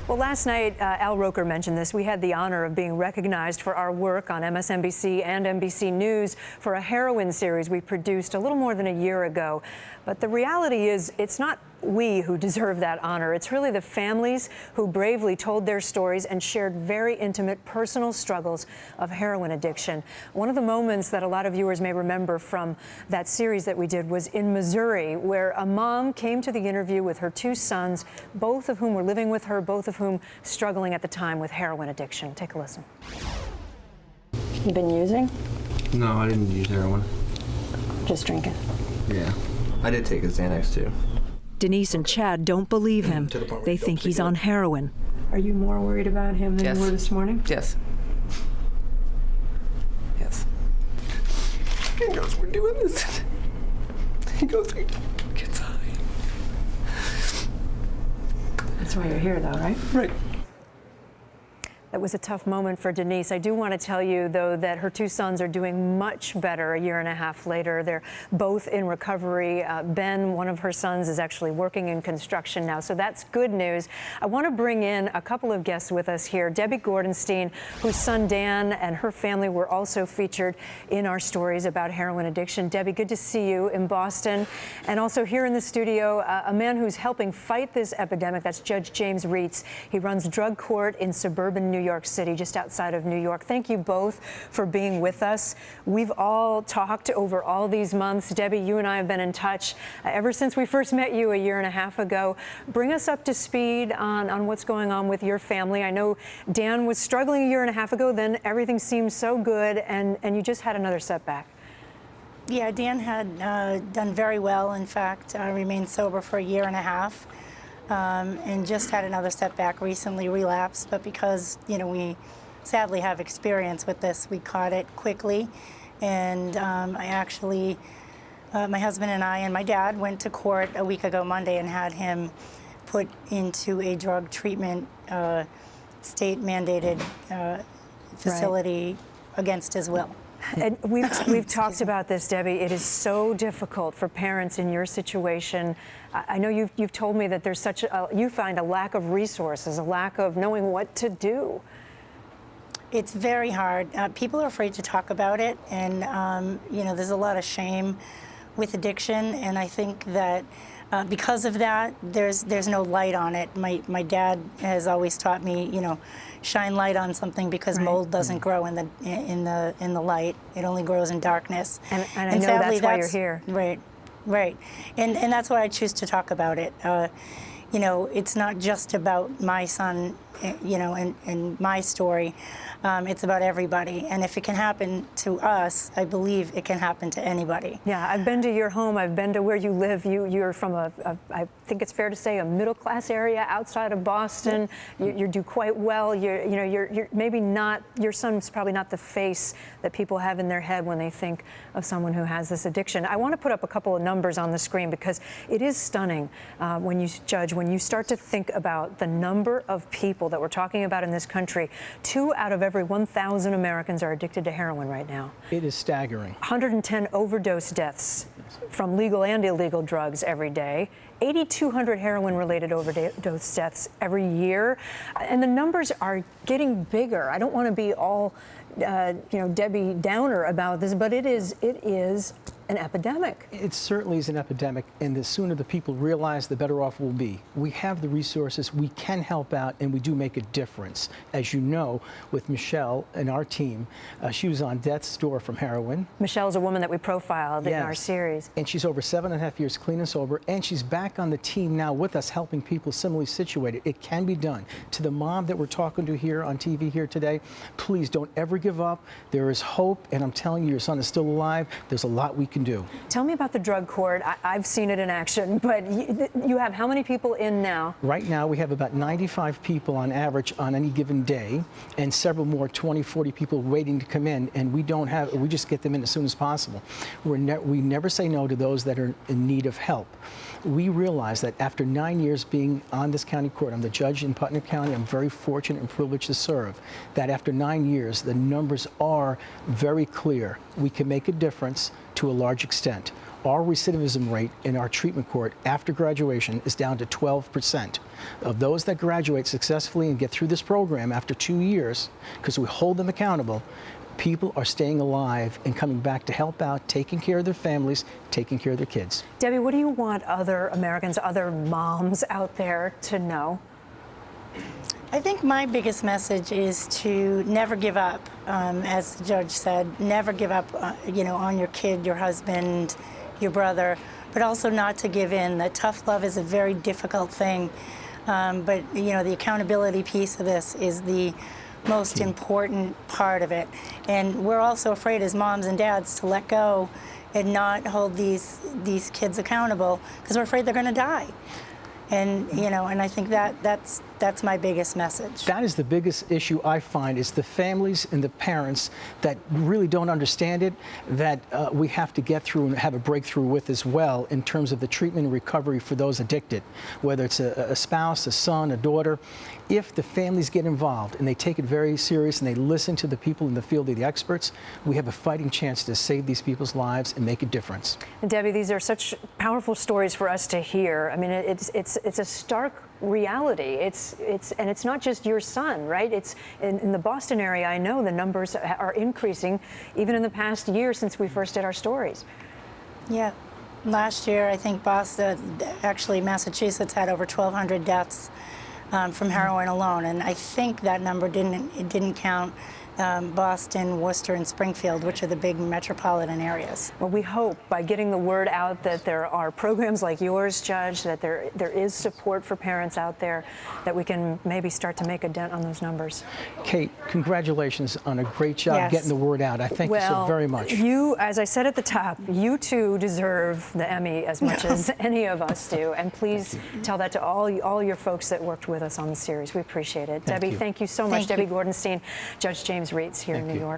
Well, last night, Al Roker mentioned this. We had the honor of being recognized for our work on MSNBC and NBC News for a heroin series we produced a little more than a year ago. But the reality is, it's not we who deserve that honor. It's really the families who bravely told their stories and shared very intimate personal struggles of heroin addiction. One of the moments that a lot of viewers may remember from that series that we did was in Missouri, where a mom came to the interview with her two sons, both of whom were living with her, both of whom struggling at the time with heroin addiction. Take a listen. You been using? No, I didn't use heroin. Just drinking? Yeah. I did take a Xanax too. Denise and Chad don't believe him. They think he's on heroin. Are you more worried about him than you were this morning? Yes. Yes. He knows we're doing this. He goes, he gets high. That's why you're here, though, right? Right. That was a tough moment for Denise. I do want to tell you, though, that her two sons are doing much better a year and a half later. They're both in recovery. Ben, one of her sons, is actually working in construction now, so that's good news. I want to bring in a couple of guests with us here. Debbie Gordenstien, whose son Dan and her family were also featured in our stories about heroin addiction. Debbie, good to see you in Boston. And also here in the studio, a man who's helping fight this epidemic. That's Judge James Reitz. He runs drug court in suburban New York City, just outside of New York. Thank you both for being with us. We've all talked over all these months. Debbie, you and I have been in touch ever since we first met you a year and a half ago. Bring us up to speed on what's going on with your family. I know Dan was struggling a year and a half ago, then everything seemed so good, and you just had another setback. Yeah, Dan had done very well. In fact, remained sober for a year and a half. And just had another setback recently, relapsed, but because, you know, we sadly have experience with this, we caught it quickly. And I actually, my husband and I and my dad went to court a week ago Monday and had him put into a drug treatment state-mandated facility against his will. And we've talked about this, Debbie. It is so difficult for parents in your situation. I know you've told me that there's such you find a lack of resources, a lack of knowing what to do. It's very hard. People are afraid to talk about it, and you know, there's a lot of shame with addiction, and I think that because of that, there's no light on it. My dad has always taught me, you know, shine light on something, because mold doesn't grow in the light. It only grows in darkness. And I know sadly, that's why you're here. Right, right. And that's why I choose to talk about it. You know, it's not just about my son, you know, and my story. It's about everybody. And if it can happen to us, I believe it can happen to anybody. Yeah, I've been to your home. I've been to where you live. You're from I think it's fair to say, a middle-class area outside of Boston. You do quite well. You're maybe not, your son's probably not the face that people have in their head when they think of someone who has this addiction. I want to put up a couple of numbers on the screen, because it is stunning when you start to think about the number of people that we're talking about in this country. 2 out of every 1,000 Americans are addicted to heroin right now. It is staggering. 110 overdose deaths from legal and illegal drugs every day. 8,200 heroin-related overdose deaths every year. And the numbers are getting bigger. I don't want to be all, Debbie Downer about this, but it is an epidemic. It certainly is an epidemic, and the sooner the people realize, the better off we'll be. We have the resources, we can help out, and we do make a difference. As you know, with Michelle and our team, she was on death's door from heroin. Michelle's a woman that we profiled in our series. And she's over 7.5 years clean and sober, and she's back on the team now with us, helping people similarly situated. It can be done. To the mom that we're talking to here on TV here today, please don't ever give up. There is hope, and I'm telling you, your son is still alive. There's a lot we can do. Tell me about the drug court. I've seen it in action, but you have how many people in now? Right now, we have about 95 people on average on any given day, and several more, 20, 40 people waiting to come in, and we just get them in as soon as possible. We never say no to those that are in need of help. We realize that after 9 years being on this county court, I'm the judge in Putnam County, I'm very fortunate and privileged to serve, that after 9 years, the numbers are very clear. We can make a difference to a large extent. our recidivism rate in our treatment court after graduation is down to 12%. Of those that graduate successfully and get through this program after 2 years, because we hold them accountable, people are staying alive and coming back to help out, taking care of their families, taking care of their kids. Debbie, what do you want other Americans, other moms out there to know? I think my biggest message is to never give up, as the judge said, never give up, on your kid, your husband, your brother, but also not to give in. That tough love is a very difficult thing, but the accountability piece of this is the most important part of it. And we're also afraid as moms and dads to let go and not hold these kids accountable because we're afraid they're going to die. And and I think that's my biggest message. That is the biggest issue I find, is the families and the parents that really don't understand it, that we have to get through and have a breakthrough with as well in terms of the treatment and recovery for those addicted, whether it's a spouse, a son, a daughter. If the families get involved and they take it very serious and they listen to the people in the field, the experts, we have a fighting chance to save these people's lives and make a difference. And Debbie, these are such powerful stories for us to hear. I mean, it's a stark reality. And it's not just your son, right? It's in the Boston area. I know the numbers are increasing, even in the past year since we first did our stories. Yeah. Last year, I think Massachusetts had over 1,200 deaths from heroin alone, and I think that number didn't count Boston, Worcester, and Springfield, which are the big metropolitan areas. Well, we hope by getting the word out that there are programs like yours, Judge, that there is support for parents out there, that we can maybe start to make a dent on those numbers. Kate, congratulations on a great job getting the word out. I thank you so very much. You, as I said at the top, you too deserve the Emmy as much as any of us do. And please tell that to all your folks that worked with us on the series. We appreciate it. Debbie, thank you so much. Debbie Gordenstien, Judge James Reitz here in New York.